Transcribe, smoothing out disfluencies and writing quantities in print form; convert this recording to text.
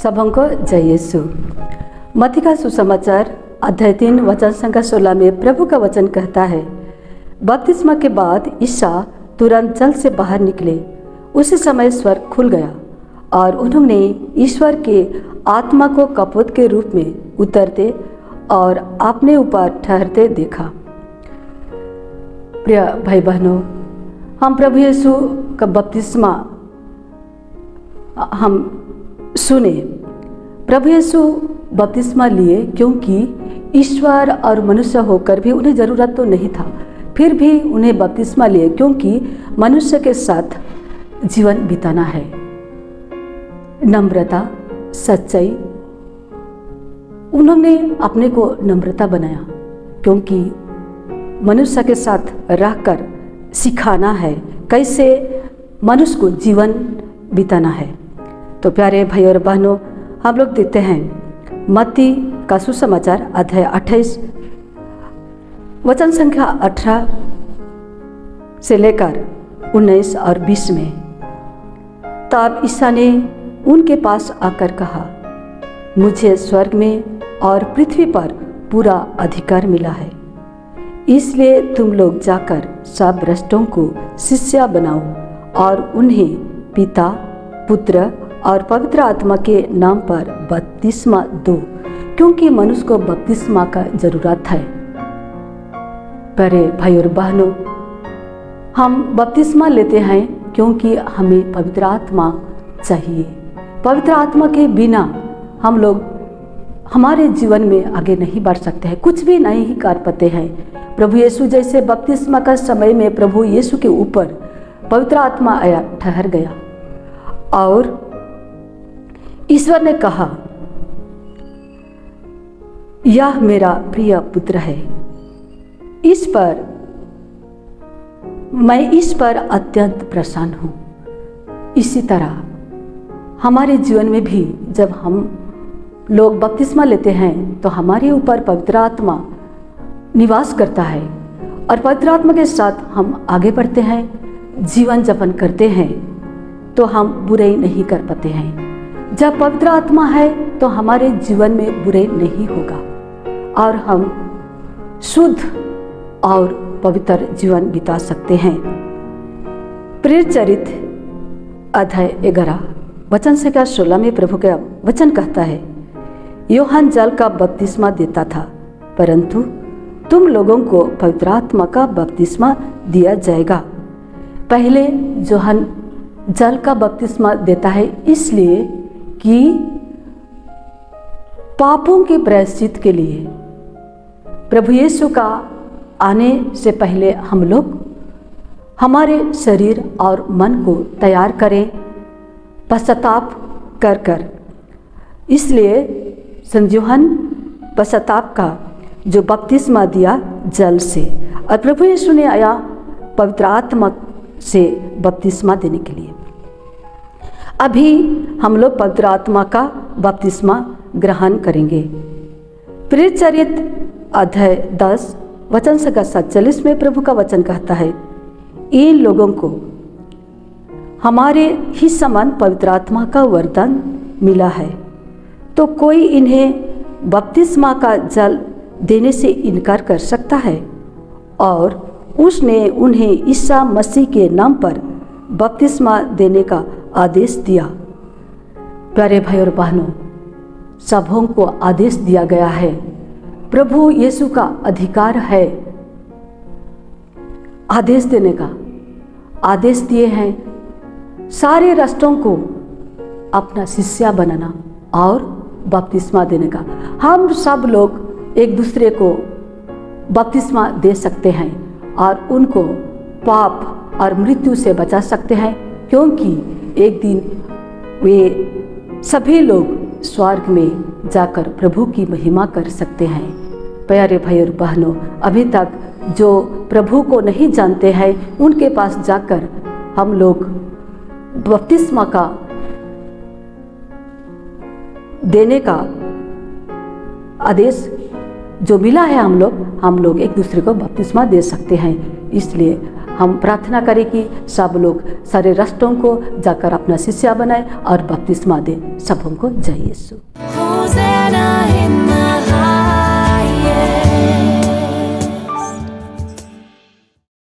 सबों को जय यीशु। मत्ती का सुसमाचार अध्याय 3 वचन संख्या 16 में प्रभु का वचन कहता है, बपतिस्मा के बाद ईसा तुरंत जल से बाहर निकले। उसी समय स्वर्ग खुल गया और उन्होंने ईश्वर के आत्मा को कपोत के रूप में उतरते और अपने ऊपर ठहरते देखा। प्रिय भाई बहनों, हम प्रभु यीशु का बपतिस्मा हम सुने। प्रभु यीशु बपतिस्मा लिए क्योंकि ईश्वर और मनुष्य होकर भी उन्हें ज़रूरत तो नहीं था, फिर भी उन्हें बपतिस्मा लिए क्योंकि मनुष्य के साथ जीवन बिताना है। नम्रता, सच्चाई, उन्होंने अपने को नम्रता बनाया क्योंकि मनुष्य के साथ रहकर सिखाना है कैसे मनुष्य को जीवन बिताना है। तो प्यारे भाई और बहनों, हम लोग देखते हैं मत्ती का सुसमाचार अध्याय 28 वचन संख्या 18 से लेकर 19 और 20 में। तब ईसा ने उनके पास आकर कहा, मुझे स्वर्ग में और पृथ्वी पर पूरा अधिकार मिला है, इसलिए तुम लोग जाकर सब भ्रष्टों को शिष्य बनाओ और उन्हें पिता, पुत्र और पवित्र आत्मा के नाम पर बपतिस्मा दो, क्योंकि मनुष्य को बपतिस्मा का जरूरत है। प्यारे भाई और बहनों, हम बपतिस्मा लेते हैं क्योंकि हमें पवित्र आत्मा चाहिए। पवित्र आत्मा के बिना हम लोग हमारे जीवन में आगे नहीं बढ़ सकते हैं, कुछ भी नहीं कर पाते हैं। प्रभु यीशु जैसे बपतिस्मा का समय में प्रभु यीशु के ऊपर पवित्र आत्मा आया, ठहर गया और ईश्वर ने कहा, यह मेरा प्रिय पुत्र है, मैं इस पर अत्यंत प्रसन्न हूँ। इसी तरह हमारे जीवन में भी जब हम लोग बपतिस्मा लेते हैं तो हमारे ऊपर पवित्र आत्मा निवास करता है और पवित्र आत्मा के साथ हम आगे बढ़ते हैं, जीवन यापन करते हैं, तो हम बुराई नहीं कर पाते हैं। जब पवित्र आत्मा है तो हमारे जीवन में बुराई नहीं होगा और हम शुद्ध और पवित्र जीवन बिता सकते हैं। प्रेरित चरित्र अध्याय 11 वचन संख्या 16 में प्रभु का वचन कहता है, यूहन्ना जल का बपतिस्मा देता था, परंतु तुम लोगों को पवित्र आत्मा का बपतिस्मा दिया जाएगा। पहले यूहन्ना जल का बपतिस्मा देता है इसलिए कि पापों के प्रायश्चित के लिए प्रभु यीशु का आने से पहले हम लोग हमारे शरीर और मन को तैयार करें, पश्चाताप कर कर। इसलिए संजोहन पश्चाताप का जो बपतिस्मा दिया जल से, और प्रभु यीशु ने आया पवित्र आत्मा से बपतिस्मा देने के लिए। अभी हम लोग पवित्र आत्मा का बपतिस्मा ग्रहण करेंगे। प्रेरित चरित्र अध्याय 10 वचन संख्या 47 में प्रभु का वचन कहता है, इन लोगों को हमारे ही समान पवित्र आत्मा का वरदान मिला है, तो कोई इन्हें बपतिस्मा का जल देने से इनकार कर सकता है? और उसने उन्हें ईसा मसीह के नाम पर बपतिस्मा देने का आदेश दिया। प्यारे भाई और बहनों, सबों को आदेश दिया गया है। प्रभु यीशु का अधिकार है आदेश देने का। आदेश दिए हैं सारे राष्ट्रों को अपना शिष्य बनाना और बपतिस्मा देने का। हम सब लोग एक दूसरे को बपतिस्मा दे सकते हैं और उनको पाप और मृत्यु से बचा सकते हैं, क्योंकि एक दिन वे सभी लोग स्वर्ग में जाकर प्रभु की महिमा कर सकते हैं। प्यारे भाई और बहनों, अभी तक जो प्रभु को नहीं जानते हैं उनके पास जाकर हम लोग बपतिस्मा का देने का आदेश जो मिला है, हम लोग एक दूसरे को बपतिस्मा दे सकते हैं। इसलिए हम प्रार्थना करें कि सब लोग सारे राष्ट्रों को जाकर अपना शिष्य बनाए और बपतिस्मा दे। सबों को जय यीशु।